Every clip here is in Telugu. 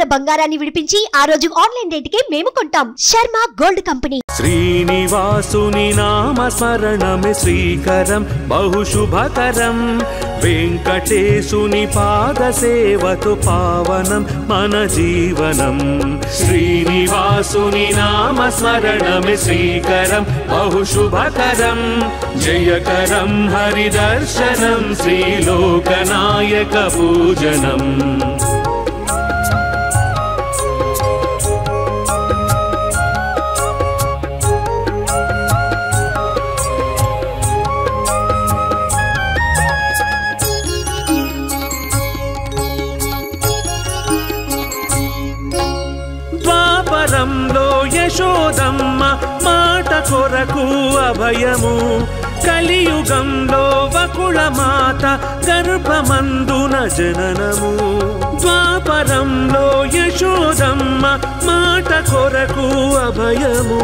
ఉన్న బంగారాన్ని విడిపించి ఆ రోజు ఆన్లైన్ రేటుకే మేము కొంటాం. Sharma gold company. శ్రీనివాసుని నామ స్మరణమే శ్రీకరం బహుశుభకరం. వెంకటేశుని పాద సేవతో పావనం మన జీవనం. శ్రీనివాసుని నామ స్మరణమే శ్రీకరం బహుశుభకరం. జయకరం హరిదర్శనం శ్రీలోకనాయక పూజనం. ద్వాపరంలో యశోదమ్మ మాట కొరకు అభయము. కలియుగంలో వకుళ మాత గర్భమందున జననము. ద్వాపరంలో యశోదమ్మ మాట కొరకు అభయము.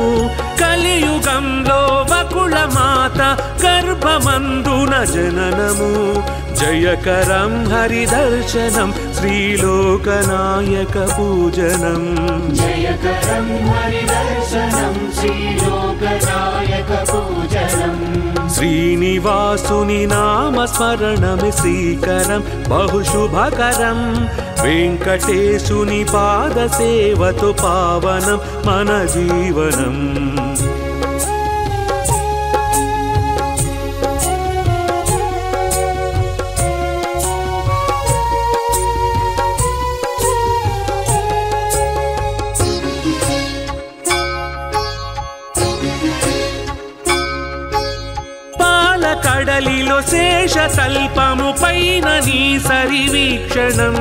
కలియుగంలో వకుళ మాత గర్భమందున జననము. జయకరం హరిదర్శనం శ్రీలోకనాయక పూజనం. జయకరం హరిదర్శనం శ్రీలోకనాయక పూజనం. శ్రీనివాసుని నామ స్మరణమే శ్రీకరం బహుశుభకరం. వెంకటేశుని పాద సేవతో పావనం మన జీవనం. కడలిలో శేషతల్పము పైన నీ సరివీక్షణం.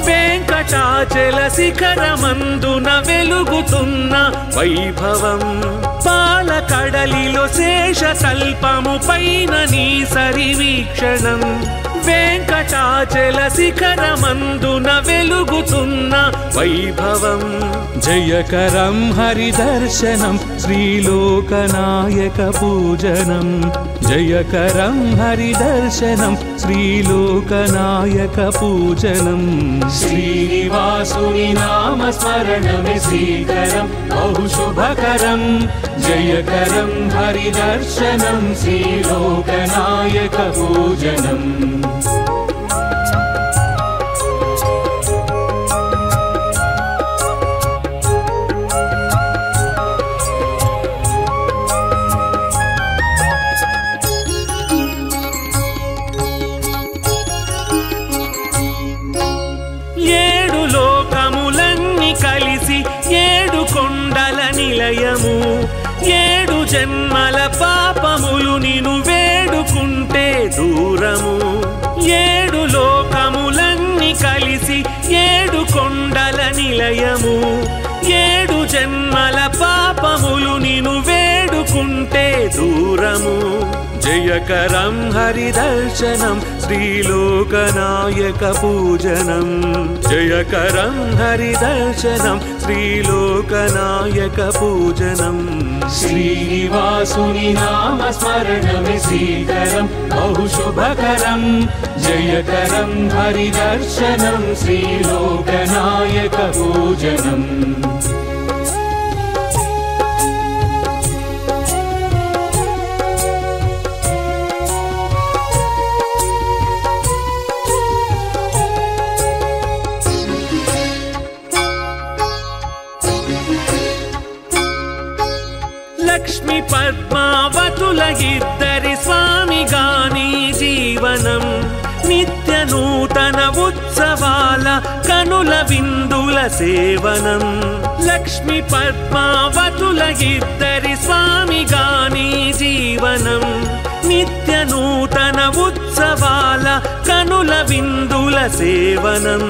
వెంకటాచల శిఖరమందున వెలుగుతున్న వైభవం. పాలకడలిలో శేషతల్పము పైన నీ సరివీక్షణం. వెంకటాచల శిఖరమందున వెలుగుతున్న వైభవం. జయకరం హరిదర్శనం శ్రీలోకనాయక పూజనం. జయకరం హరిదర్శనం శ్రీలోకనాయక పూజనం. శ్రీనివాసుని నామ స్మరణమే శ్రీకరం బహుశుభకరం. జయకరం హరిదర్శనం శ్రీలోకనాయక పూజనం. ఏడు లోకములన్నీ కలిసి ఏడు కొండల నిలయము. ఏడు జన్మల పాపములు నిను వేడుకుంటే దూరము. ఏడు లోకములన్నీ కలిసి ఏడు కొండల నిలయము. ఏడు జన్మల పాపములు నిను వేడుకుంటే దూరము. జయకరం హరిదర్శనం శ్రీలోకనాయక పూజనం. జయకరం హరిదర్శనం శ్రీలోకనాయక పూజనం. శ్రీనివాసుని నామ స్మరణమే శ్రీకరం బహుశుభకరం. జయకరం హరిదర్శనం శ్రీలోకనాయక పూజనం. లక్ష్మి పద్మావతుల ఇద్దరి స్వామిగాని జీవనం. నిత్య నూతన ఉత్సవాల కనుల విందుల సేవనం. లక్ష్మి పద్మావతుల ఇద్దరి స్వామిగాని జీవనం. నిత్య నూతన ఉత్సవాల కనుల విందుల సేవనం.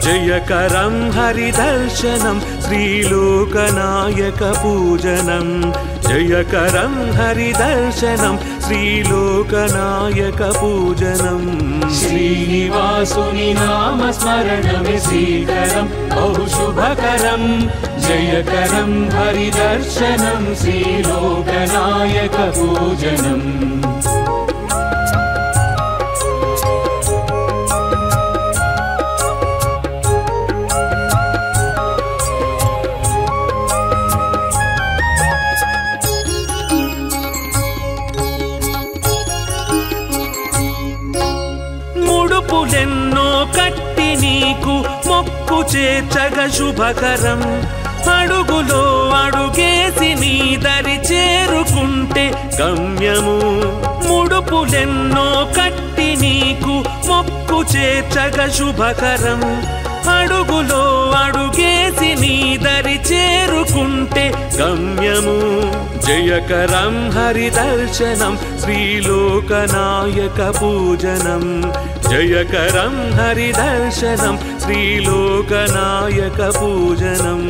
జయకరం హరిదర్శనం శ్రీలోకనాయక పూజనం. జయకరం హరిదర్శనం శ్రీలోకనాయక పూజనం. శ్రీనివాసుని నామ స్మరణమే శ్రీకరం బహుశుభకరం. జయకరం హరిదర్శనం శ్రీలోకనాయక పూజనం. మొక్కు చేర్చగ శుభకరం అడుగులో అడుగేసి నీ దరి చేరుకుంటే గమ్యము ముడుపులెన్నో కట్టి నీకు మొక్కు చేర్చగ శుభకరం అడుగులో అడుగేసి నీ దరి చేరుకుంటే గమ్యము జయకరం హరిదర్శనం శ్రీలోకనాయక పూజనం జయకరం హరిదర్శనం శ్రీలోకనాయక పూజనం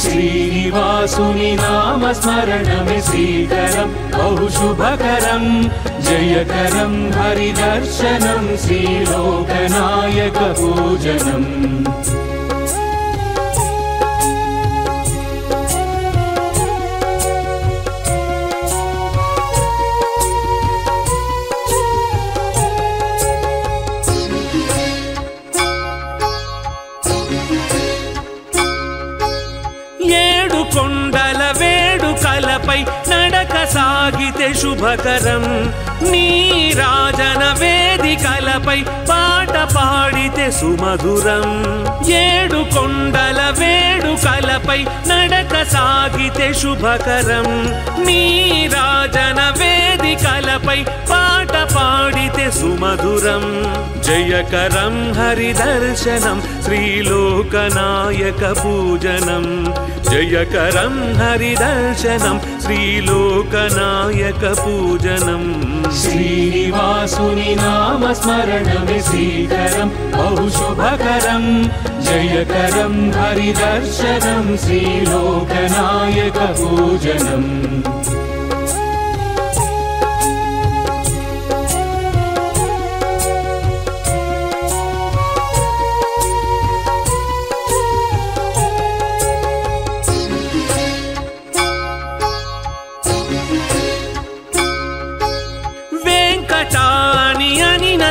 శ్రీనివాసుని నామస్మరణమే శ్రీకరం బహుశుభకరం జయకరం హరిదర్శనం శ్రీలోకనాయక పూజనం కొండల వేడుకలపై నడక సాగితే శుభకరం నీరాజన వేదికలపై పాట పాడితే సుమధురం ఏడు కొండల వేడుకలపై నడక సాగితే శుభకరం నీరాజన వేదికలపై పాట పాడితే సుమధురం జయకరం హరిదర్శనం శ్రీలోకనాయక పూజనం జయకరం హరిదర్శనం శ్రీలోకనాయక పూజనం శ్రీనివాసుని నామస్మరణమే శ్రీకరం బహుశుభకరం జయకరం హరిదర్శనం శ్రీలోకనాయక పూజనం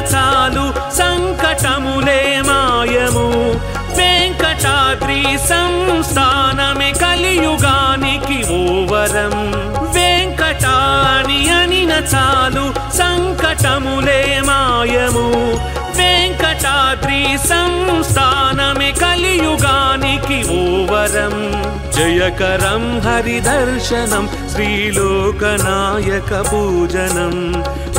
చాలు సంకటములే మాయము వెంకటాద్రి సంస్థానమే కలియుగానికి ఓవరం వెంకటాని అనిన చాలు సంకటములే మాయము వెంకటాద్రి సంస్థానమే కలియుగానికి ఓవరం జయకరం హరిదర్శనం శ్రీలోకనాయక పూజనం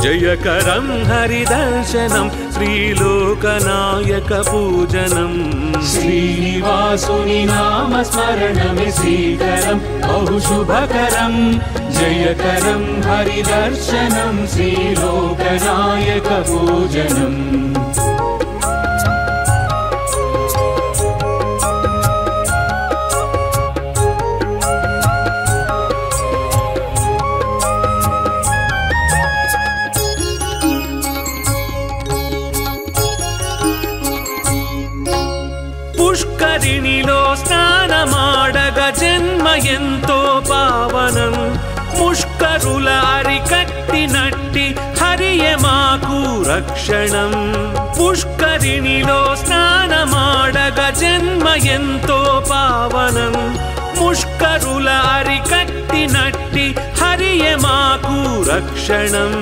జయకరం హరిదర్శనం శ్రీలోకనాయక పూజనం శ్రీనివాసుని నామస్మరణమే శ్రీకరం బహుశుభకరం జయకరం హరిదర్శనం శ్రీలోకనాయక పూజనం పుష్కరిణిలో స్నానమాడగ జన్మ ఎంతో పావనం ముష్కరుల అరికట్టినట్టి హరియే మాకు రక్షణం పుష్కరిణిలో స్నానమాడగ జన్మ ఎంతో పావనం ముష్కరుల అరికట్టినట్టి హరియే మాకు రక్షణం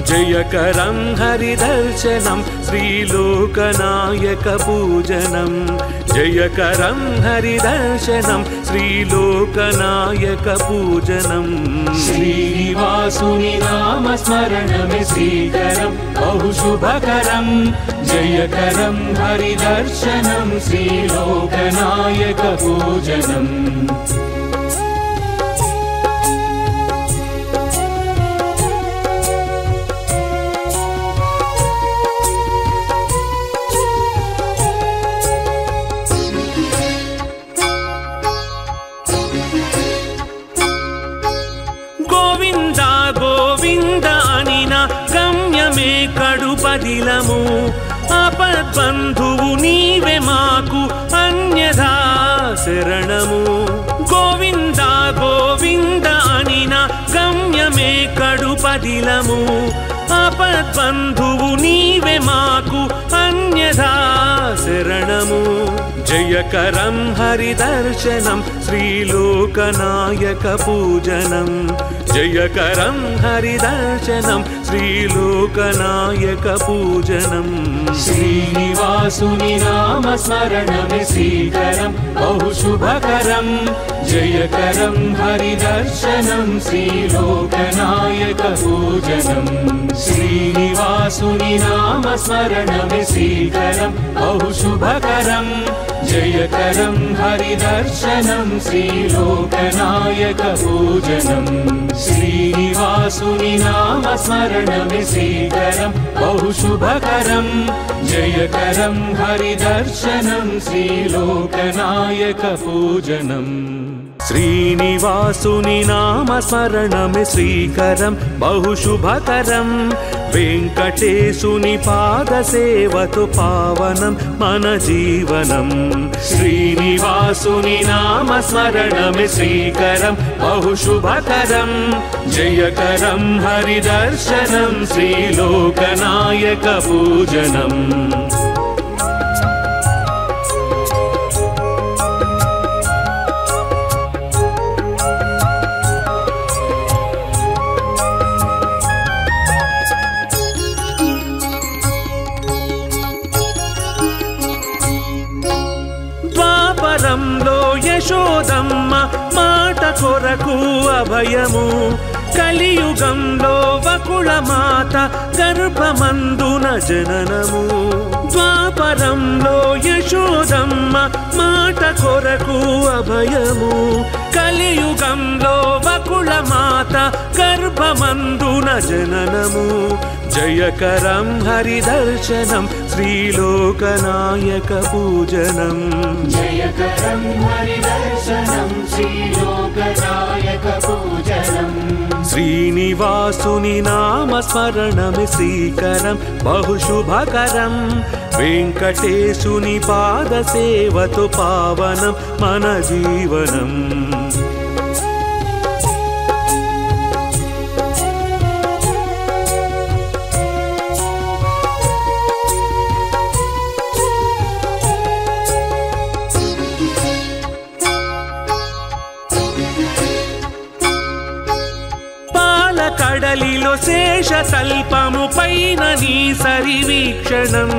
జయకరం హరిదర్శనం శ్రీలోకనాయక పూజనం జయకరం హరిదర్శనం శ్రీలోకనాయక పూజనం శ్రీనివాసుని నామస్మరణమే శ్రీకరం బహుశుభకరం జయకరం హరిదర్శనం శ్రీలోకనాయక పూజనం కడుపదిలము ఆపద్బంధువు నీవే మాకు అన్యథా శరణము గోవింద గోవింద అనిన గమ్యమే కడుపదిలము ఆపద్బంధువు నీవే మాకు అన్యథా శరణము జయకరం హరిదర్శనం శ్రీలోకనాయక పూజనం జయకరం హరిదర్శనం శ్రీలోకనాయక పూజనం శ్రీనివాసుని నామ స్మరణమే శ్రీకరం బహుశుభకరం జయకరం హరిదర్శనం శ్రీలోకనాయక పూజనం శ్రీనివాసుని నామ స్మరణమే శ్రీకరం బహుశుభకరం జయకరం హరిదర్శనం శ్రీలోకనాయక పూజనం శ్రీనివాసుని నామ స్మరణమే శ్రీకరం బహుశుభకరం జయకరం హరిదర్శనం శ్రీలోకనాయక పూజనం శ్రీనివాసుని నామ స్మరణమే శ్రీకరం బహుశుభకరం వెంకటేశుని పాద సేవతో పావనం మన జీవనం శ్రీనివాసుని నామ స్మరణమే శ్రీకరం బహుశుభకరం జయకరం హరిదర్శనం శ్రీలోకనాయక పూజనం ద్వాపరంలో యశోదమ్మ మాట కొరకు అభయము కలియుగంలో వకుళ మాత గర్భమందున జననము ద్వాపరంలో యశోదమ్మ మాట కొరకు అభయము కలియుగంలో వకుళ మాత గర్భమందున జననము జయకరం హరిదర్శనం శ్రీలోకనాయక పూజనం జయకరం హరిదర్శనం శ్రీలోకనాయక పూజనం శ్రీనివాసుని నామ స్మరణమే శ్రీకరం బహుశుభకరం వెంకటేశుని పాద సేవతో పావనం మన జీవనం కడలిలో శేషతల్పము పైన నీ సరివీక్షణం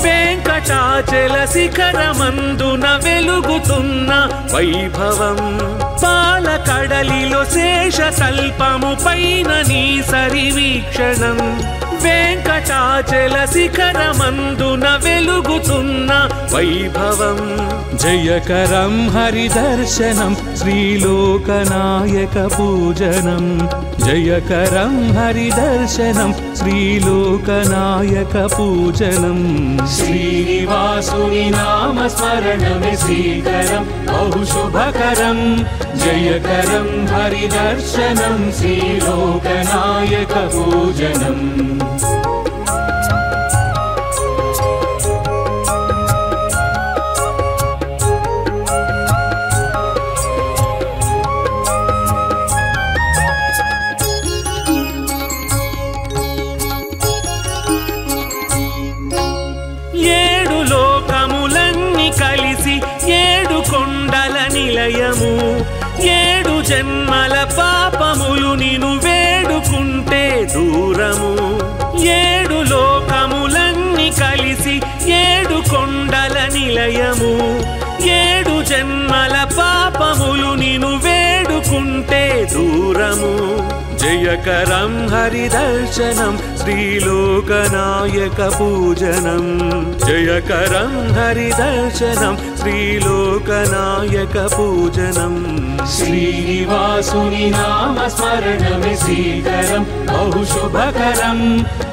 వెంకటాచల శిఖరమందున వెలుగుతున్న వైభవం పాలకడలిలో శేషతల్పము పైన నీ సరివీక్షణం వెంకటాచల శిఖరమందున వెలుగుతున్న వైభవం జయకరం హరిదర్శనం శ్రీలోకనాయక పూజనం జయకరం హరిదర్శనం శ్రీలోకనాయక పూజనం శ్రీనివాసుని నామ స్మరణమే శ్రీకరం బహుశుభకరం జయకరం హరిదర్శనం శ్రీలోకనాయక పూజనం కలిసి ఏడు కొండల నిలయము ఏడు జన్మల పాపములు నిను వేడుకుంటే దూరము ఏడు లోకములన్నీ కలిసి ఏడు కొండల నిలయము ఏడు జన్మల పాపములు నిను వేడుకుంటే దూరము జయకరం హరిదర్శనం శ్రీలోకనాయక పూజనం జయకరం హరిదర్శనం శ్రీలోకనాయక పూజనం శ్రీనివాసుని నామ స్మరణమే శ్రీకరం బహుశుభకరం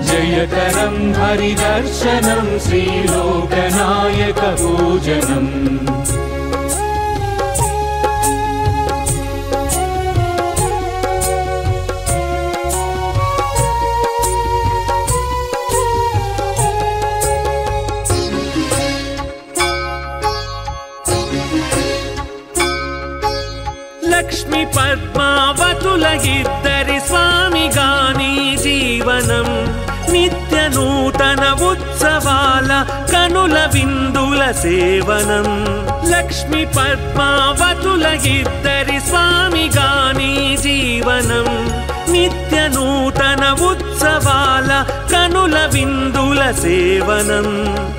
జయకరం హరిదర్శనం శ్రీలోకనాయక పూజనం లక్ష్మి పద్మావతుల ఇద్దరి స్వామిగాని జీవనం నిత్య నూతన ఉత్సవాల కను కనుల విందుల సేవనం లక్ష్మి పద్మావతుల ఇద్దరి స్వామిగాని జీవనం నిత్య నూతన ఉత్సవాల కనుల విందుల సేవనం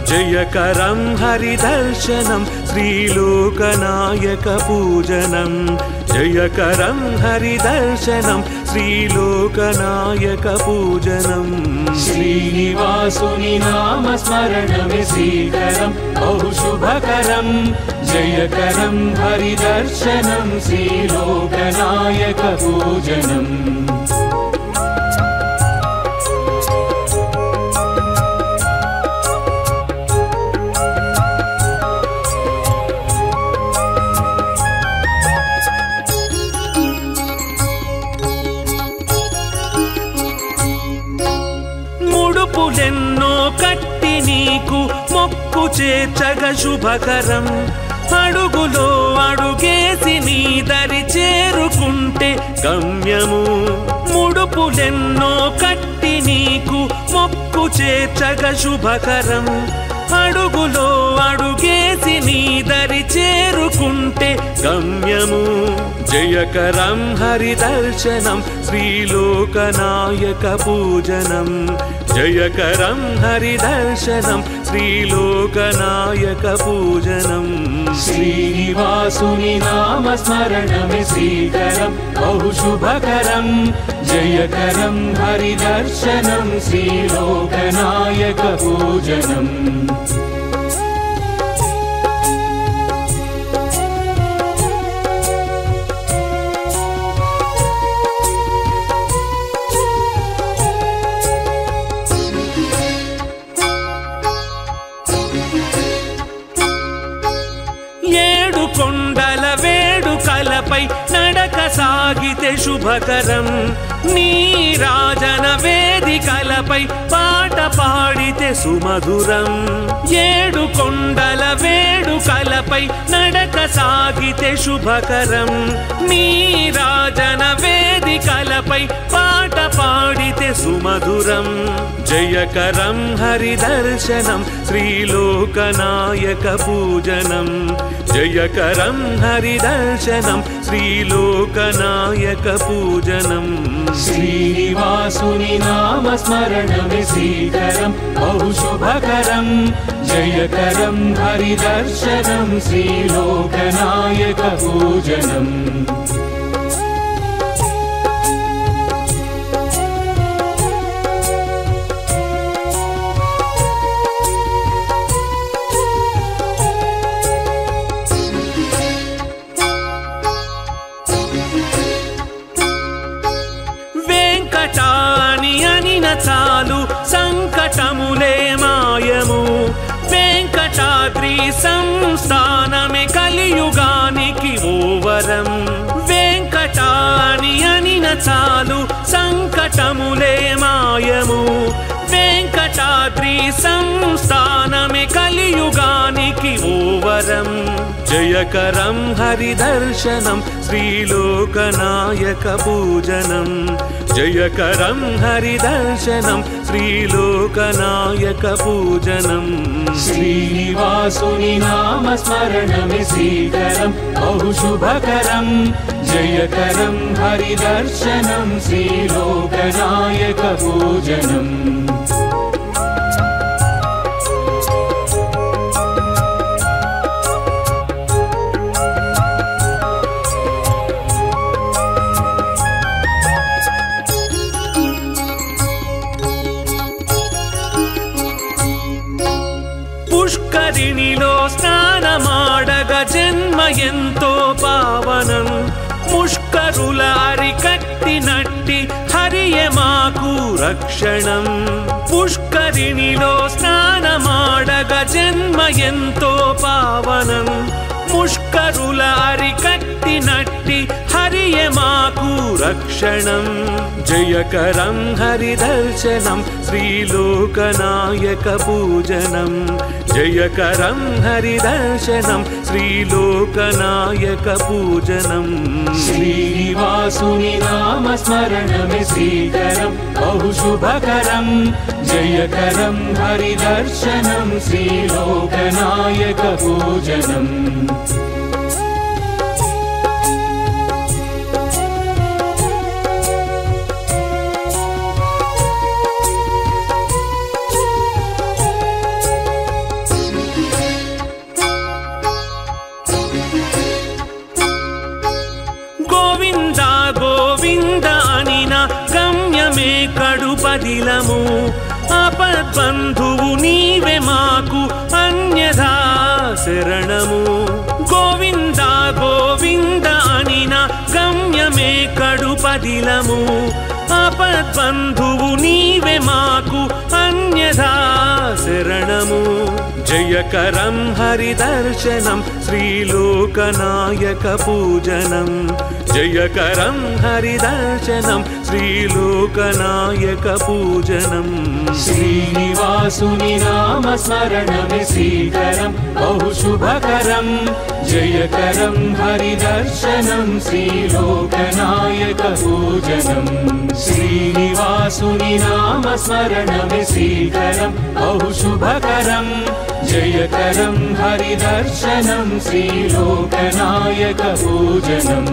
జయకరం హరిదర్శనం శ్రీలోకనాయక పూజనం జయకరం హరిదర్శనం శ్రీలోకనాయక పూజనం శ్రీనివాసుని నామస్మరణమే శ్రీకరం బహు శుభకరం జయకరం హరిదర్శనం శ్రీలోకనాయక పూజనం ముడుపులెన్నో కట్టి నీకు మొక్కు చేర్చగ శుభకరం అడుగులో అడుగేసి నీ దరి చేరుకుంటే గమ్యము ముడుపులెన్నో కట్టి నీకు మొక్కు చేర్చగ శుభకరం అడుగులో అడుగేసి నీ దరి చేరుకుంటే గమ్యము జయకరం హరిదర్శనం శ్రీలోకనాయక పూజనం జయకరం హరిదర్శనం శ్రీలోకనాయక పూజనం శ్రీనివాసుని నామస్మరణమే శ్రీకరం బహు శుభకరం జయకరం హరిదర్శనం శ్రీలోకనాయక పూజనం కొండల వేడుకలపై నడక సాగితే శుభకరం నీరాజన వేదికలపై పాట పాడితే సుమధురం ఏడు కొండల వేడుకలపై నడక సాగితే శుభకరం నీరాజన వేదికలపై పాట పాడితే సుమధురం జయకరం హరిదర్శనం శ్రీలోకనాయక పూజనం జయకరం హరిదర్శనం శ్రీలోకనాయక పూజనం శ్రీనివాసుని నామస్మరణమే శ్రీకరం బహు శుభకరం జయకరం హరిదర్శనం శ్రీలోకనాయక పూజనం చాలు సంకటములే మాయము వెంకటాద్రి సంస్థానమే కలియుగానికి ఓవరం వెంకటాని అనిన చాలు సంకటములే మాయము వెంకటాద్రి సంస్థానమే కలియుగానికి ఓవరం జయకరం హరిదర్శనం శ్రీలోకనాయక పూజనం జయకరం హరిదర్శనం శ్రీలోకనాయక పూజనం శ్రీనివాసుని నామస్మరణమే శ్రీకరం బహు శుభకరం జయకరం హరిదర్శనం శ్రీలోకనాయక పూజనం పుష్కరిణిలో స్నానమాడగ జన్మ ఎంతో పావనం ముష్కరుల అరికట్టినట్టి హరియే మాకు రక్షణం పుష్కరిణిలో స్నానమాడగ జన్మ ఎంతో పావనం ముష్కరుల అరికట్టినట్టి హరియే మాకు రక్షణం జయకరం హరిదర్శనం శ్రీలోకనాయక పూజనం జయకరం హరిదర్శనం శ్రీలోకనాయక పూజనం శ్రీనివాసుని నామస్మరణమే శ్రీకరం బహుశుభకరం జయకరం హరిదర్శనం శ్రీలోకనాయక పూజనం కడుపదిలము ఆపద్బంధువు నీవే మాకు అన్యథా శరణము గోవింద గోవింద అనిన గమ్యమే కడుపదిలము ఆపద్బంధువు నీవే మాకు అన్యథా శరణము జయకరం హరిదర్శనం శ్రీలోకనాయక పూజనం జయకరం హరిదర్శనం శ్రీలోకనాయక పూజనం శ్రీనివాసుని నామస్మరణమే శ్రీకరం బహుశుభకరం జయకరం హరిదర్శనం శ్రీలోకనాయక పూజనం శ్రీనివాసుని నామస్మరణమే శ్రీకరం బహుశుభకరం జయకరం హరిదర్శనం శ్రీలోకనాయక పూజనం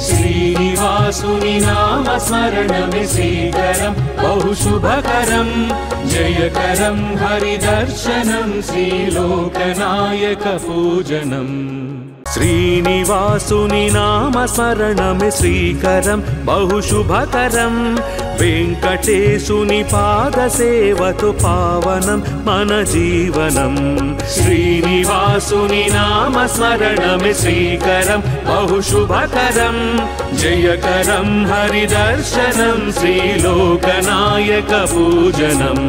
శ్రీనివాసుని నామస్మరణమే శ్రీకరం బహుశుభకరం జయకరం హరిదర్శనం శ్రీలోకనాయక పూజనం శ్రీనివాసుని నామస్మరణమే శ్రీకరం బహుశుభకరం వెంకటేశుని పాదసేవతో పావనం మన జీవనం శ్రీనివాసుని నామస్మరణమే శ్రీకరం బహుశుభకరం జయకరం హరిదర్శనం శ్రీలోకనాయక పూజనం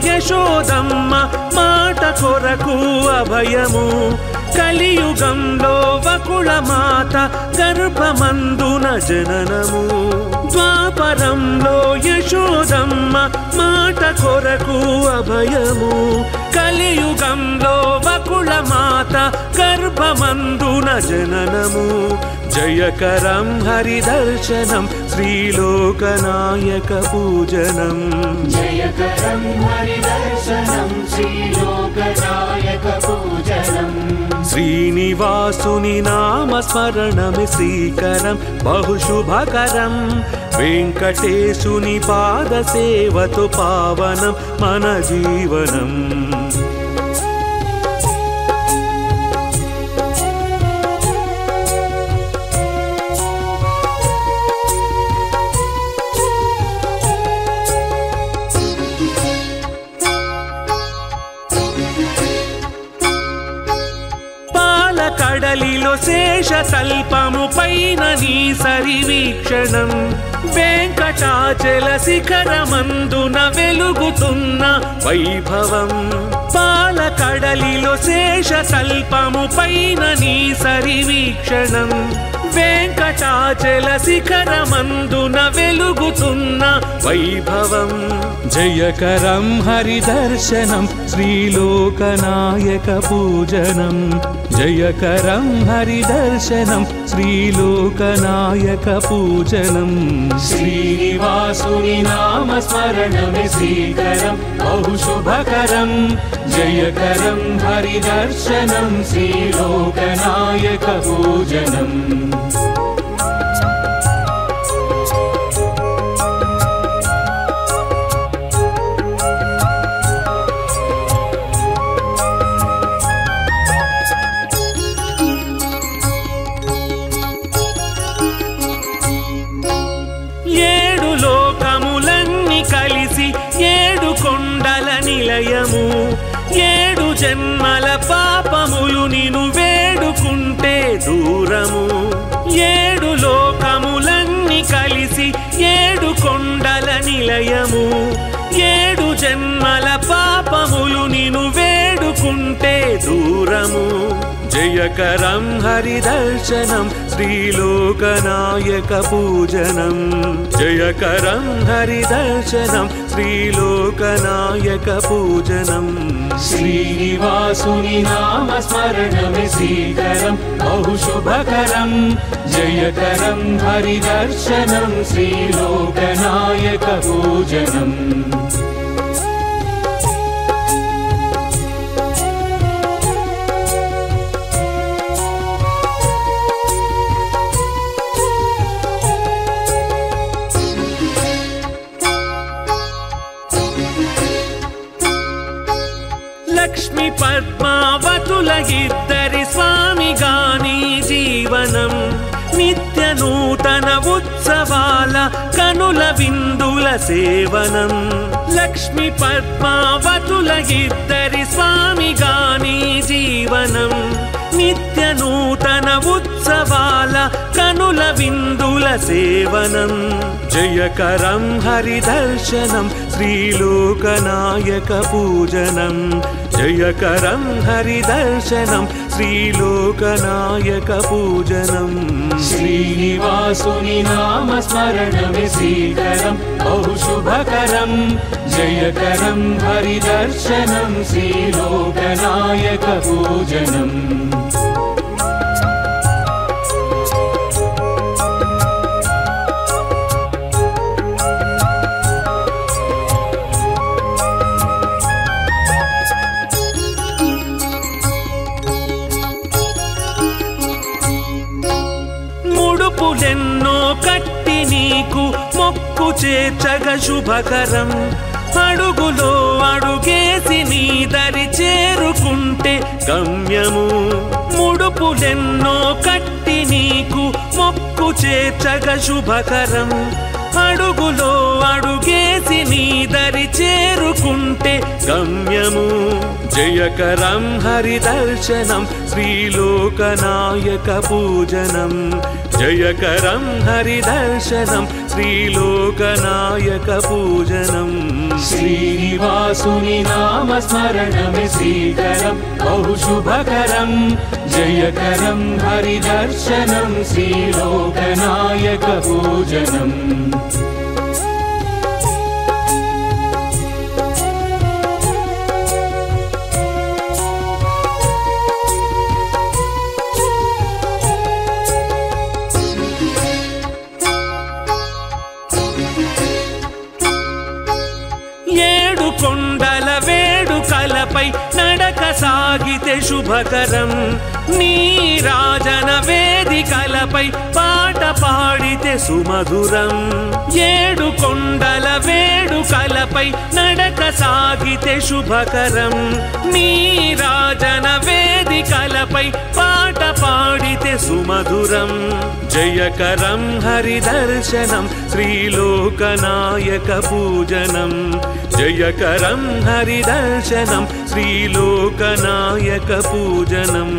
యశోదమ్మ మాట కొరకు అభయము కలియుగంలో వకుళ మాత గర్భమందున జననము ద్వాపరంలో యశోదమ్మ మాట కొరకు అభయము కలియుగంలో వకుళ మాత గర్భమందున జననము జయకరం హరిదర్శనం శ్రీలోకనాయక పూజనం జయకరం హరిదర్శనం శ్రీలోకనాయక పూజనం శ్రీనివాసుని నామస్మరణమే శ్రీకరం బహుశుభకరం వెంకటేశుని పాదసేవతో పావనం మన జీవనం కడలిలో శేషతల్పము పైన నీ సరివీక్షణం వెంకటాచల శిఖరమందున వెలుగుతున్న వైభవం పాలకడలిలో శేషతల్పము పైన నీ సరివీక్షణం వెంకటాచల శిఖరమందున వెలుగుతున్న వైభవం జయకరం హరిదర్శనం శ్రీలోకనాయక పూజనం జయకరం హరిదర్శనం శ్రీలోకనాయక పూజనం శ్రీనివాసుని నామస్మరణమే శ్రీకరం బహుశుభకరం జయకరం హరిదర్శనం శ్రీలోకనాయక పూజనం ఏడు కొండల నిలయము ఏడు జన్మల పాప పాపములు నిను వేడుకుంటే దూరము ఏడు లోకములన్నీ కలిసి ఏడు కొండల నిలయము ఏడు జన్మల పాపములు నిను వేడుకుంటే దూరము జయకరం హరిదర్శనం శ్రీలోకనాయక పూజనం జయకరం హరిదర్శనం శ్రీలోకనాయక పూజనం శ్రీనివాసుని నామ స్మరణమే శ్రీకరం బహుశుభకరం జయకరం హరిదర్శనం శ్రీలోకనాయక పూజనం లక్ష్మి పద్మావతుల ఇద్దరి స్వామిగాని జీవనం నిత్య నూతన ఉత్సవాల కనుల విందుల సేవనం లక్ష్మి పద్మావతుల ఇద్దరి స్వామిగాని జీవనం నిత్య నూతన ఉత్సవాల కనుల విందుల సేవనం జయకరం హరిదర్శనం శ్రీలోకనాయక పూజనం జయకరం హరిదర్శనం శ్రీలోకనాయక పూజనం శ్రీనివాసుని నామ స్మరణమే శ్రీకరం బహుశుభకరం జయకరం హరిదర్శనం శ్రీలోకనాయక పూజనం ముడుపులెన్నో కట్టి నీకు మొక్కు చేర్చగ శుభకరం అడుగులో అడుగేసి నీ దరి చేరుకుంటే గమ్యము ముడుపులెన్నో కట్టి నీకు మొక్కు చేర్చగ శుభకరం అడుగులో అడుగేసి నీ దరి చేరుకుంటే గమ్యము జయకరం హరిదర్శనం శ్రీలోకనాయక పూజనం జయకరం హరిదర్శనం శ్రీలోకనాయక పూజనం శ్రీనివాసుని నామ స్మరణమే శ్రీకరం బహుశుభకరం జయకరం హరిదర్శనం శ్రీలోకనాయక పూజనం ఏడు కొండల వేడుకలపై నడక సాగితే శుభకరం నీరాజన వేదికలపై పాట పాడితే సుమధురం ఏడు కొండల వేడుకలపై నడక సాగితే శుభకరం నీరాజన వేదికలపై పాట పాడితే సుమధురం జయకరం హరిదర్శనం శ్రీలోకనాయక పూజనం జయకరం హరిదర్శనం శ్రీలోకనాయక పూజనం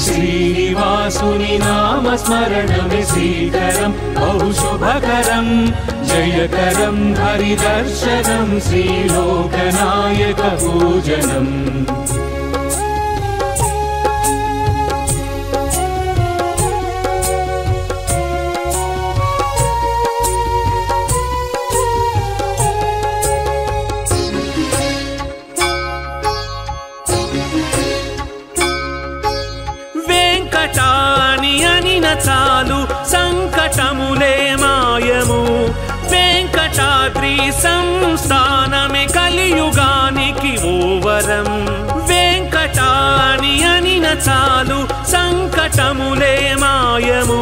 శ్రీనివాసుని నామ స్మరణమే శ్రీకరం బహుశుభకరం జయకరం హరిదర్శనం శ్రీలోకనాయక పూజనం వెంకటాని అనిన చాలు సంకటములే మాయము వెంకటాద్రి సంస్థానమే కలియుగానికి ఓవరం వెంకటాని అనిన చాలు సంకటములే మాయము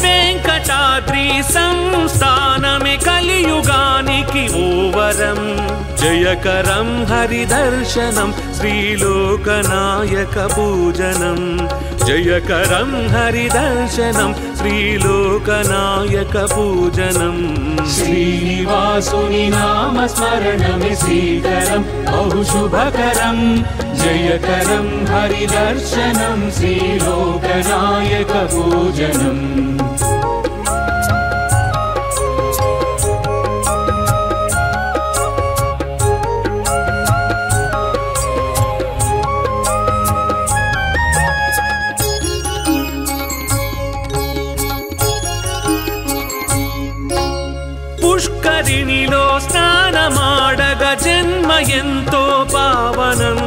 వెంకటాద్రి సంస్థానమే కలియుగానికి ఓవరం वरं जयकरं हरिदर्शनं श्रीलोकनायकपूजनं जयकरं हरिदर्शनं श्रीलोकनायकपूजनं श्रीनिवासुनि नाम स्मरणमि श्रीकरं बहुशुभकरं जयकरं हरिदर्शनं श्रीलोकनायकपूजनम् పుష్కరిణిలో స్నానమాడగ జన్మ ఎంతో పావనం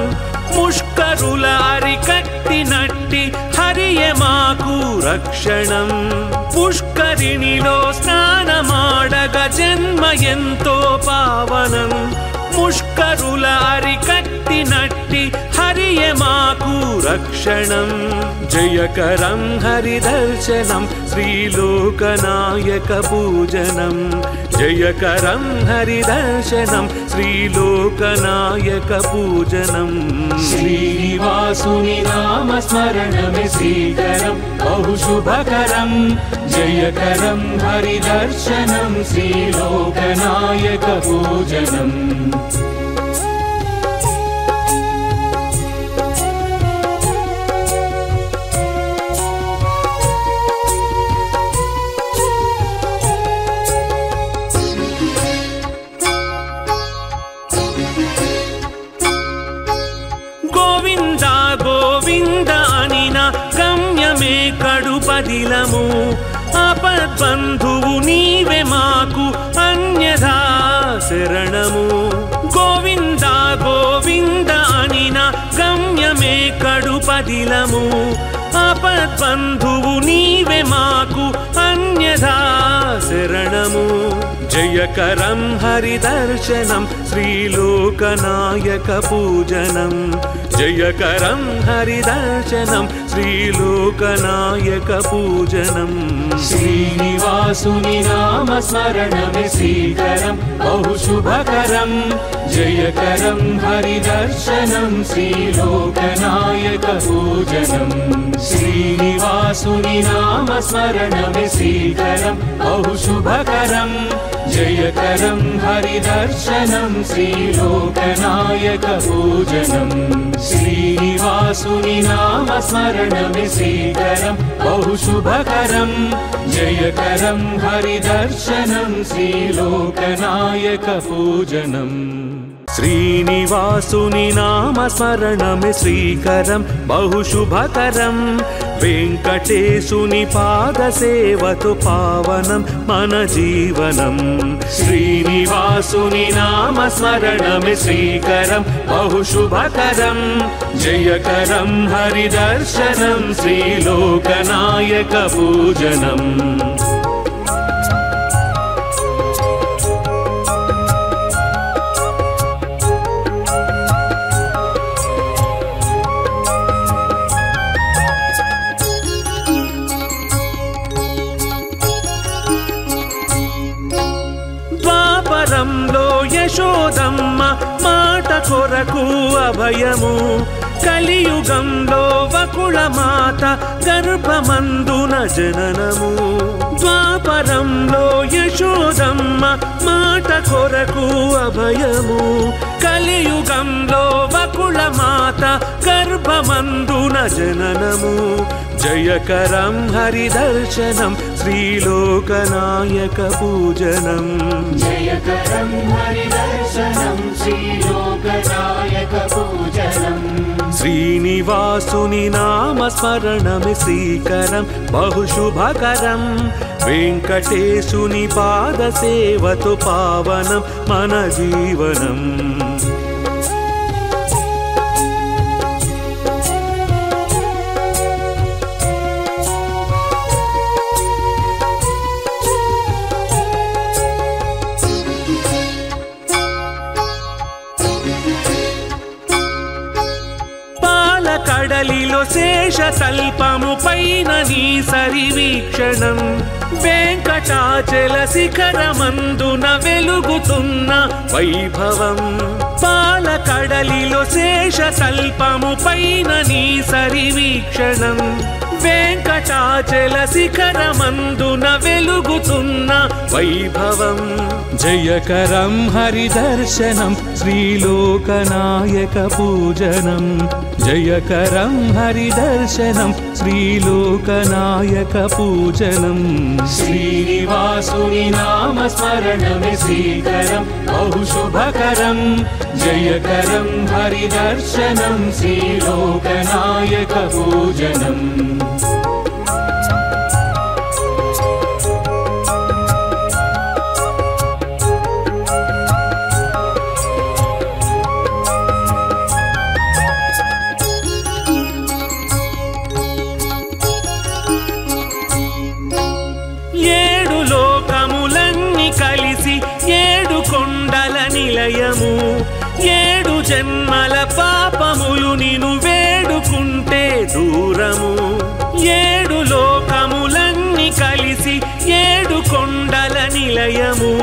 ముష్కరుల అరికట్టినట్టి హరియే మాకు రక్షణం పుష్కరిణిలో స్నానమాడగ జన్మ ఎంతో పావనం ముష్కరుల అరికట్టినట్టి హరియే మాకు రక్షణం జయకరం హరిదర్శనం శ్రీలోకనాయకపూజనం జయకరం హరిదర్శనం శ్రీలోకనాయకపూజనం श्रीनिवासुनि नाम स्मरणमि श्रीकरं बहुशुभकरं जयकरं हरिदर्शनं श्रीलोकनायकपूजनम् కడుపదిలము ఆపద్బంధువు నీవే మాకు అన్యథా శరణము గోవింద గోవింద అనిన గమ్యమే కడుపదిలము ఆపద్బంధువు నీవే మాకు అన్యథా శరణము జయకరం హరిదర్శనం శ్రీలోకనాయకపూజనం జయకరం హరిదర్శనం శ్రీలోకనాయకపూజనం श्रीनिवासुनि नाम स्मरणमि श्रीकरं बहुशुभकरं जयकरं हरिदर्शनं श्रीलोकनायकपूजनम् श्रीनिवासुनि नाम स्मरणमि श्रीकरं बहुशुभकरं जयकरं हरिदर्शनं श्रीलोकनायकपूजनम् श्रीनिवासुनि नाम स्मरणमि श्रीकरं बहुशुभकरं जयकरं हरिदर्शनं श्रीलोकनायकपूजनम् శ్రీనివాసుని నామ స్మరణమి శ్రీకరం బహుశుభకరం వెంకటేశుని పాద సేవతో పావనం మన జీవనం శ్రీనివాసుని నామ స్మరణమి శ్రీకరం బహుశుభకరం జయకరం హరిదర్శనం శ్రీలోకనాయక పూజనం యశోదమ్మ మాట కొరకు అభయము కలియుగంలో వకుళ మాత గర్భమందున జననము ద్వాపరంలో యశోదమ్మ మాట కొరకు అభయము కలియుగంలో వకుళ మాత గర్భమందున జననము జయకరం హరిదర్శనం శ్రీలోకనాయక పూజనం జయకరం హరిదర్శనం శ్రీలోకనాయక పూజనం శ్రీనివాసుని నామ స్మరణమి శ్రీకరం బహుశుభకరం వెంకటేశుని పాద సేవతో పావనం మన జీవనం కడలిలో శేష తల్పము పైన నీ సరి వీక్షణం వెంకటాచల శిఖరమందున వెలుగుతున్న వైభవం పాలకడలిలో శేషతల్పము పైన నీ సరివీక్షణం వెంకటాచల శిఖరమందున వెలుగుతున్న వైభవం జయకరం హరిదర్శనం శ్రీలోకనాయక పూజనం జయకరం హరిదర్శనం శ్రీలోకనాయక పూజనం శ్రీనివాసుని నామస్మరణమే శ్రీకరం బహుశుభకరం జయకరం హరిదర్శనం శ్రీలోకనాయక పూజనం ఏడు లోకములన్నీ కలిసి ఏడు కొండల నిలయము ఏడు జన్మల పాపములు నిను వేడుకుంటే దూరము ఏడు లోకములన్నీ కలిసి ఏడు కొండల నిలయము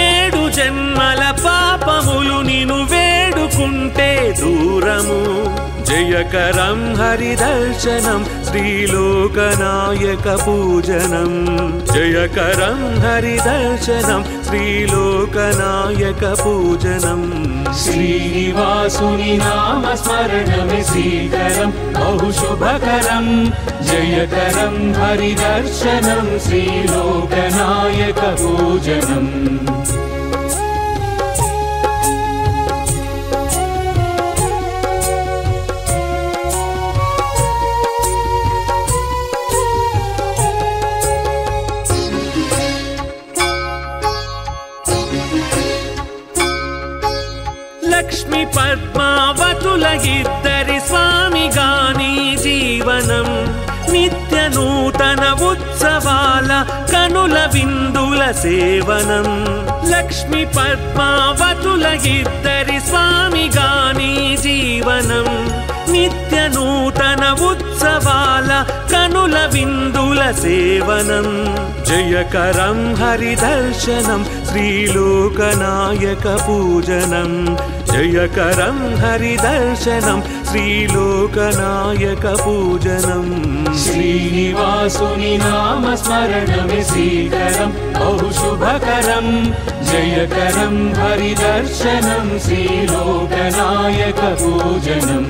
ఏడు జన్మల పాపములు నిను వేడుకుంటే దూరము జయకరం హరిదర్శనం శ్రీలోకనాయక పూజనం జయకరం హరిదర్శనం శ్రీలోకనాయక పూజనం శ్రీనివాసుని నామస్మరణమే శ్రీకరం బహుశుభకరం జయకరం హరిదర్శనం శ్రీలోకనాయక పూజనం లక్ష్మి పద్మావతుల ఇద్దరి స్వామిగాని జీవనం నిత్య నూతన ఉత్సవాల కనుల విందుల సేవనం లక్ష్మి పద్మావతుల ఇద్దరి స్వామిగాని జీవనం నిత్య నూతన ఉత్సవాల కనుల విందుల సేవనం జయకరం హరిదర్శనం శ్రీలోకనాయక పూజనం జయకరం హరిదర్శనం శ్రీలోకనాయక పూజనం శ్రీనివాసుని నామస్మరణమే శ్రీకరం బహుశుభకరం జయకరం హరిదర్శనం శ్రీలోకనాయక పూజనం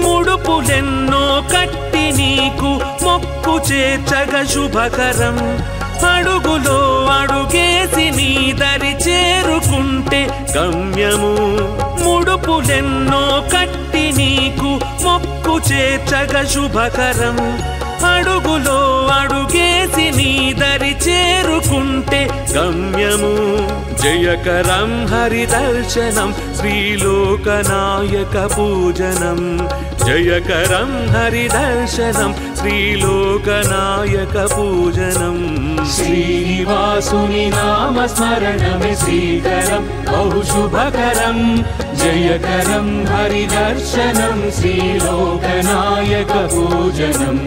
ముడుపులెన్నో కట్టి నీకు మొక్కు చేర్చగ శుభకరం అడుగులో అడుగేసి నీ దరి చేరుకుంటే గమ్యము ముడుపులెన్నో కట్టి నీకు మొక్కు చేర్చగ శుభకరం అడుగులో అడుగేసి నీ దరి చేరుకుంటే గమ్యము జయకరం హరిదర్శనం శ్రీలోకనాయక పూజనం జయకరం హరిదర్శనం శ్రీలోకనాయక పూజనం శ్రీనివాసుని నామస్మరణమే శ్రీకరం బహుశుభకరం జయకరం హరిదర్శనం శ్రీలోకనాయక పూజనం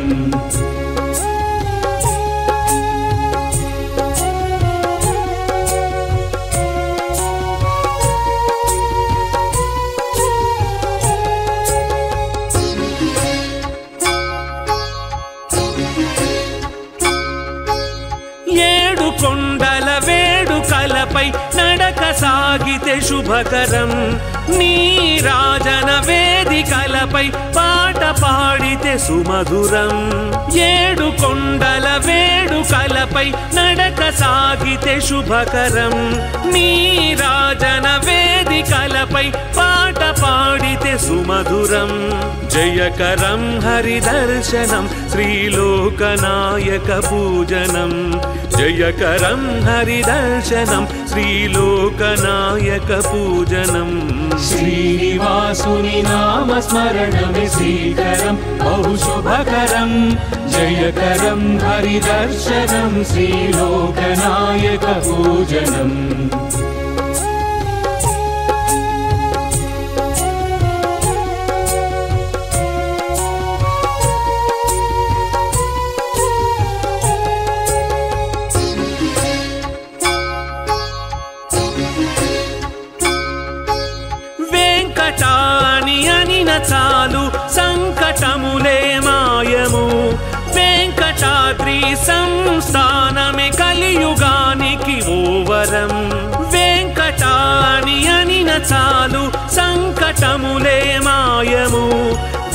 ఏడు కొండల వేడుకలపై నడక సాగితే శుభకరం నీ రాజన వేదికలపై పాట పాడితే సుమధురం ఏడు కొండల వేడుకలపై నడక సాగితే శుభకరం నీ రాజన వేదికలపై పాట పాడితే సుమధురం జయకరం హరిదర్శనం శ్రీలోకనాయక పూజనం జయకరం హరిదర్శనం శ్రీలోకనాయక పూజనం శ్రీనివాసుని నామ नामस्मरणमे श्रीकरं बहुशुभकरं जयकरं हरिदर्शनं श्रीलोकनायकपूजनम् చాలు సంకటములే మాయము వెంకటాద్రి సంస్థానమే కలియుగానికి ఓవరం వెంకటాని అనిన చాలు సంకటములే మాయము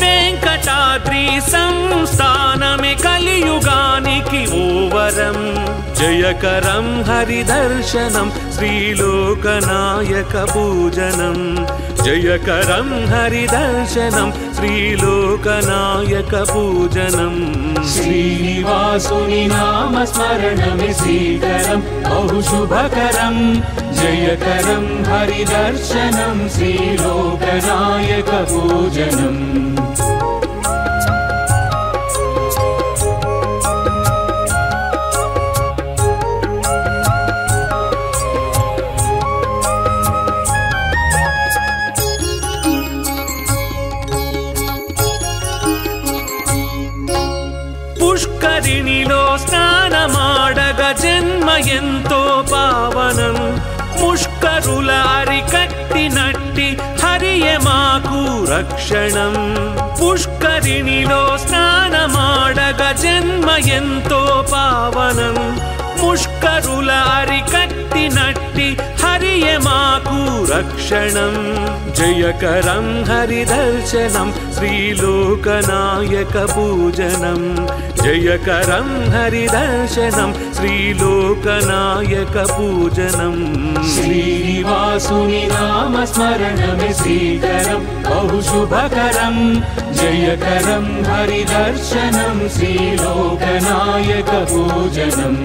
వెంకటాద్రి సంస్థానమే కలియుగానికి ఓవరం జయకరం హరిదర్శనం శ్రీలోకనాయక పూజనం జయకరం హరిదర్శనం శ్రీలోకనాయక పూజనం శ్రీనివాసుని నామస్మరణమే శ్రీకరం బహుశుభకరం జయకరం హరిదర్శనం శ్రీలోకనాయక పూజనం పుష్కరిణిలో స్నానమాడగ జన్మ ఎంతో పావనం ముష్కరుల అరికట్టినట్టి హరియే మాకు రక్షణం పుష్కరిణిలో స్నానమాడగ జన్మ ఎంతో పావనం ముష్కరుల అరికట్టినట్టి హరియే మాకు రక్షణం జయకరం హరిదర్శనం శ్రీలోకనాయక పూజనం జయకరం హరిదర్శనం శ్రీలోకనాయక పూజనం శ్రీనివాసుని నామస్మరణమే శ్రీకరం బహుశుభకరం జయకరం హరిదర్శనం శ్రీలోకనాయక పూజనం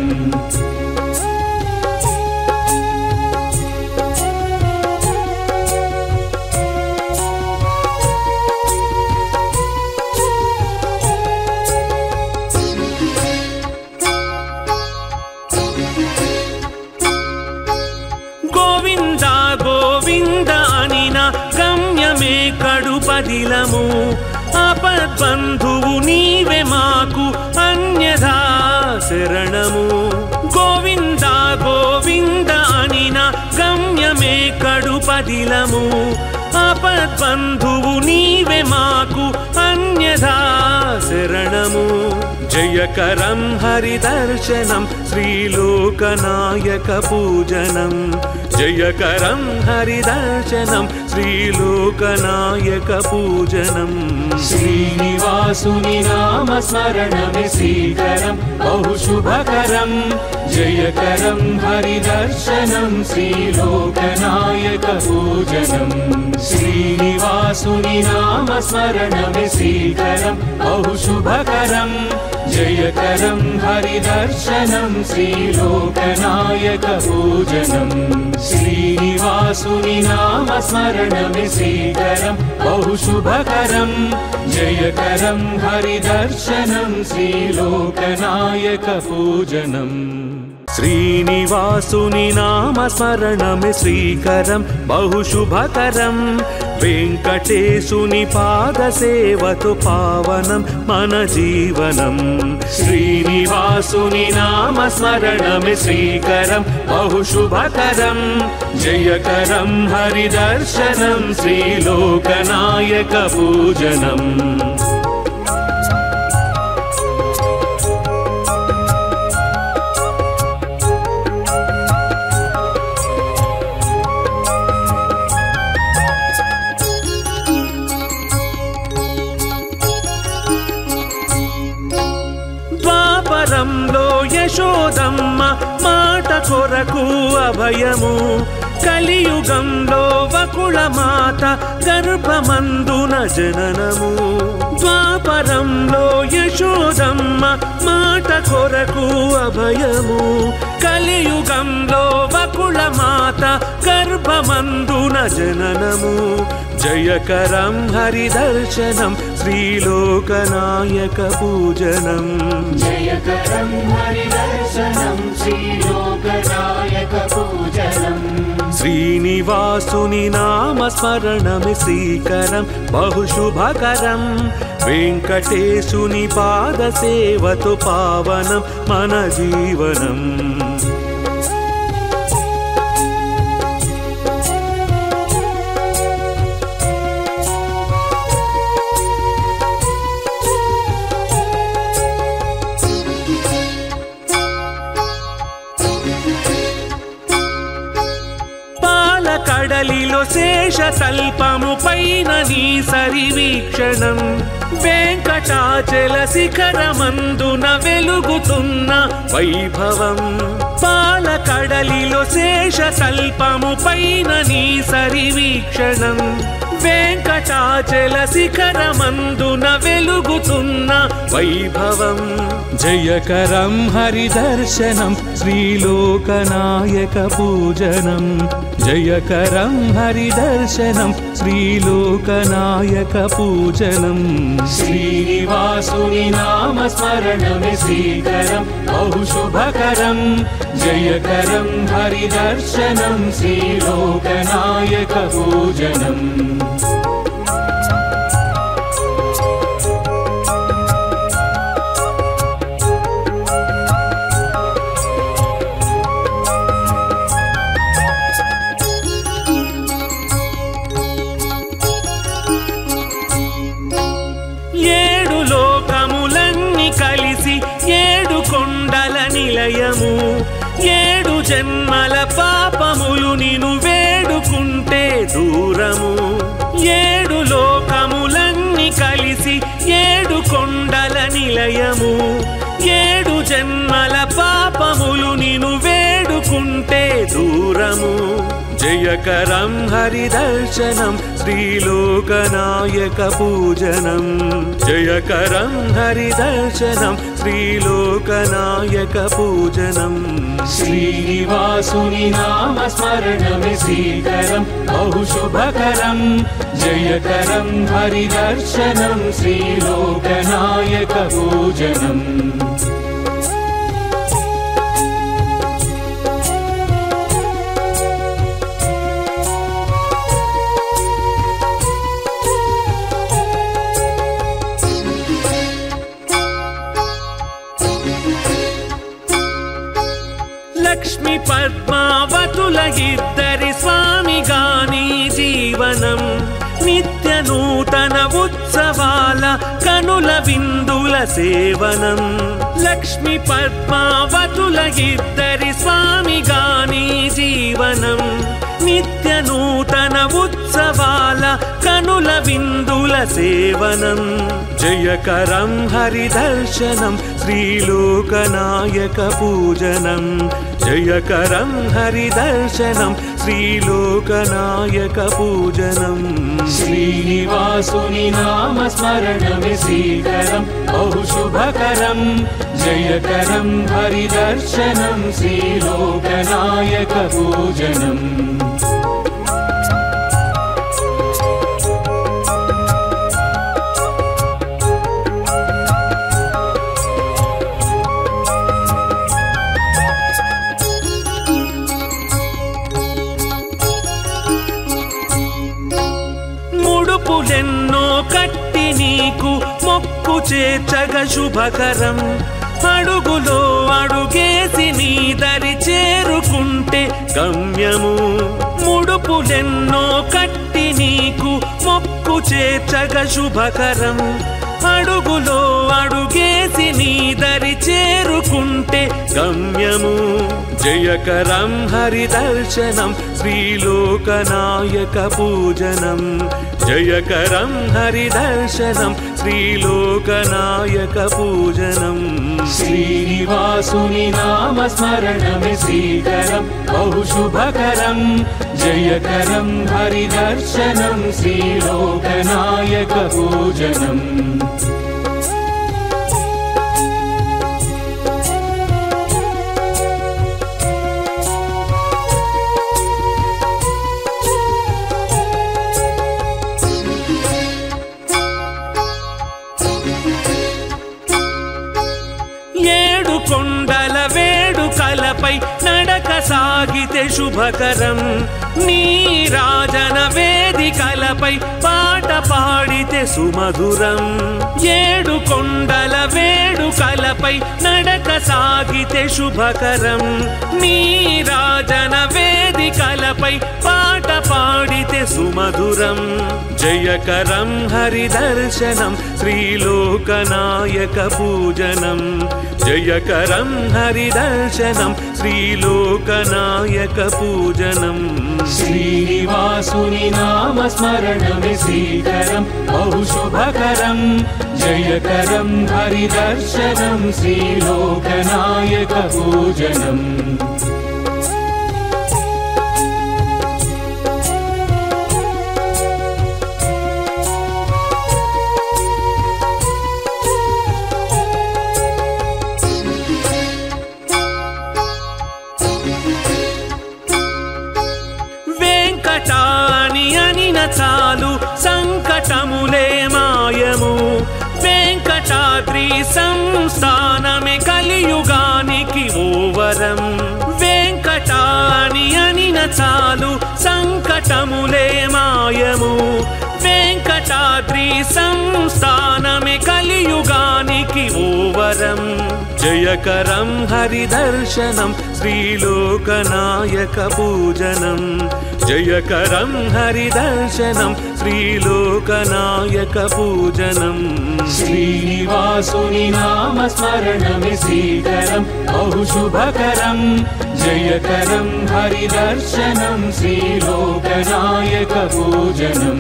కడుపదిలము ఆపద్బంధువు నీవే మాకు అన్యథా శరణము గోవింద గోవింద అనిన గమ్యమే కడుపదిలము ఆపద్బంధువు నీవే మాకు అన్యథా శరణము జయకరం హరిదర్శనం శ్రీలోకనాయక పూజనం జయకరం హరిదర్శనం శ్రీలోకనాయక పూజనం శ్రీనివాసుని నామస్మరణమే శ్రీకరం బహుశుభకరం జయకరం హరిదర్శనం శ్రీలోకనాయక పూజనం శ్రీనివాసుని నామస్మరణమే శ్రీకరం బహుశుభకరం జయకరం హరిదర్శనం శ్రీలోకనాయక పూజనం శ్రీనివాసుని నామస్మరణమే శ్రీకరం బహుశుభకరం జయకరం హరిదర్శనం శ్రీలోకనాయక పూజనం శ్రీనివాసుని నామస్మరణమే శ్రీకరం బహుశుభకరం వెంకటేశుని పాదసేవతో పావనం మన జీవనం శ్రీనివాసుని నామస్మరణమే శ్రీకరం బహుశుభకరం జయకరం హరిదర్శనం శ్రీలోకనాయక పూజనం యశోదమ్మ మాట కొరకు అభయము కలియుగంలో వకుళ మాత గర్భమందున జననము ద్వాపరంలో యశోదమ్మ మాట కొరకు అభయము కలియుగంలో వకుళ మాత గర్భమందున జననము జయకరం హరిదర్శనం శ్రీలోకనాయక పూజనం జయకరం హరిదర్శనం శ్రీలోకనాయక పూజనం శ్రీనివాసుని నామస్మరణమి శ్రీకరం బహుశుభకరం వెంకటేశుని పాదసేవతో పావనం మన జీవనం కడలిలో శేషతల్పము పైన నీ సరివీక్షణం వెంకటాచల శిఖరమందున వెలుగుతున్న వైభవం పాలకడలిలో శేషతల్పము పైన నీ సరివీక్షణం వెంకటాచల శిఖరమందున వెలుగుతున్న వైభవం జయకరం హరిదర్శనం శ్రీలోకనాయక పూజనం జయకరం హరిదర్శనం శ్రీలోకనాయక పూజనం శ్రీనివాసుని నామస్మరణమే శ్రీకరం బహుశుభకరం జయకరం హరిదర్శనం శ్రీలోకనాయక పూజనం ఏడు లోకములన్నీ కలిసి ఏడు కొండల నిలయము ఏడు జన్మల పాపములు నిన్ను వేడుకుంటే దూరము ఏడు లోకములన్నీ కలిసి ఏడు కొండల నిలయము ఏడు జన్మల పాపములు నిన్ను వేడుకుంటే దూరము జయకరం హరిదర్శనం శ్రీలోకనాయక పూజనం జయకరం హరిదర్శనం శ్రీలోకనాయక పూజనం శ్రీనివాసుని నామస్మరణమే శ్రీకరం బహుశుభకరం జయకరం హరిదర్శనం శ్రీలోకనాయక పూజనం లక్ష్మి పద్మావతుల ఇద్దరి స్వామిగాని జీవనం నిత్య నూతన ఉత్సవాల కనుల విందుల సేవనం లక్ష్మి పద్మావతుల ఇద్దరి స్వామిగాని జీవనం నిత్య నూతన ఉత్సవాల కనుల విందుల సేవనం జయకరం హరిదర్శనం శ్రీలోకనాయక పూజనం జయకరం హరిదర్శనం శ్రీలోకనాయక పూజనం శ్రీనివాసుని నామస్మరణమే శ్రీకరం బహుశుభకరం జయకరం హరిదర్శనం శ్రీలోకనాయక పూజనం ముడుపులెన్నో కట్టి నీకు మొక్కు చేర్చగ శుభకరం అడుగులో అడుగేసి నీ దరి చేరుకుంటే గమ్యము ముడుపులెన్నో కట్టి నీకు మొక్కు చేర్చగ శుభకరం అడుగులో అడుగేసి నీ దరి చేరుకుంటే గమ్యము జయకరం హరిదర్శనం శ్రీలోకనాయక పూజనం జయకరం హరిదర్శనం శ్రీలోకనాయక పూజనం శ్రీనివాసుని నామస్మరణమే శ్రీకరం బహుశుభకరం జయకరం హరిదర్శనం శ్రీలోకనాయక పూజనం సాగితే శుభకరం నీరాజన వేదికలపై పాట పాడితే సుమధురం ఏడు కొండల వేడుకలపై నడక సాగితే శుభకరం నీరాజన వేదికలపై పాట పాడితే సుమధురం జయకరం హరిదర్శనం శ్రీలోకనాయక పూజనం జయకరం హరిదర్శనం శ్రీలోకనాయక పూజనం శ్రీనివాసుని నామస్మరణమే శ్రీకరం బహుశుభకరం జయకరం హరిదర్శనం శ్రీలోకనాయక పూజనం చాలు సంకటములే మాయము వెంకటాద్రి సంస్థానమే కలియుగానికి ఓవరం వెంకటాని అనిన చాలు సంకటములే మాయము వెంకటాద్రి సంస్థానమే కలియుగానికి ఓవరం జయకరం హరిదర్శనం శ్రీలోకనాయక పూజనం జయకరం హరిదర్శనం శ్రీలోకనాయక పూజనం శ్రీనివాసుని నామస్మరణమే శ్రీకరం బహుశుభకరం జయకరం హరిదర్శనం శ్రీలోకనాయక పూజనం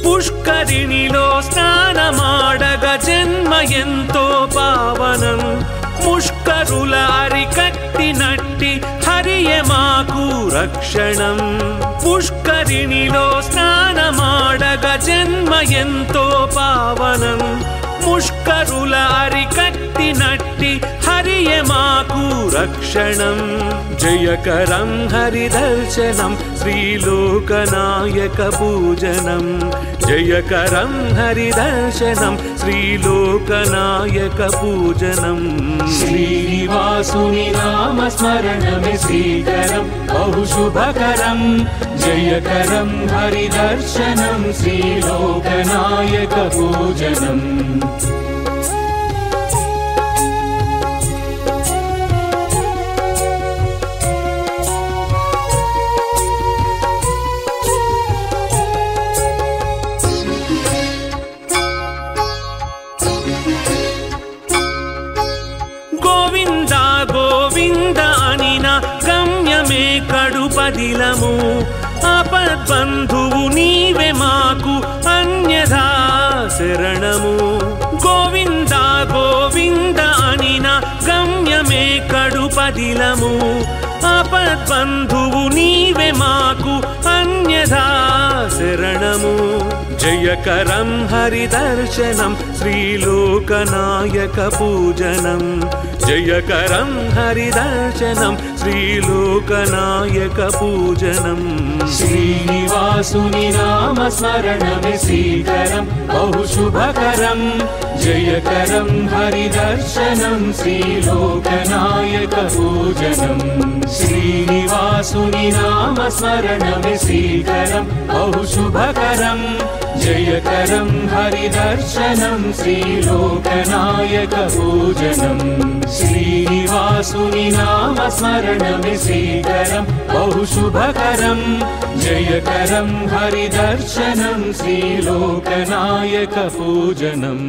పుష్కరిణిలో స్నానమాడగ జన్మ ఎంతో పావనం ముష్కరుల అరికట్టినట్టి హరియే మాకు రక్షణం పుష్కరిణిలో స్నానమాడగ జన్మ ఎంతో పావనం ముష్కరుల అరికట్టినట్టి హరియే మాకు రక్షణం జయకరం హరిదర్శనం శ్రీలోకనాయక పూజనం జయకరం హరిదర్శనం శ్రీలోకనాయక పూజనం శ్రీనివాసుని నామస్మరణమే శ్రీకరం బహుశుభకరం జయకరం హరిదర్శనం శ్రీలోకనాయక పూజనం కడుపదిలము ఆపద్బంధువు నీవే మాకు అన్యథా శరణము గోవింద గోవింద అనిన గమ్యమే కడుపదిలము ఆపద్బంధువు నీవే మాకు అన్యథా శరణము జయకరం హరిదర్శనం శ్రీలోకనాయక పూజనం జయకరం హరిదర్శనం శ్రీలోకనాయక పూజనం శ్రీనివాసుని నామస్మరణమే శ్రీకరం బహుశుభకరం జయకరం హరిదర్శనం శ్రీలోకనాయక పూజనం శ్రీనివాసుని నామస్మరణమే శ్రీకరం బహుశుభకరం జయకరం హరిదర్శనం శ్రీలోకనాయక పూజనం శ్రీనివాసుని నామస్మరణమే శ్రీకరం బహుశుభకరం జయకరం హరిదర్శనం శ్రీలోకనాయక పూజనం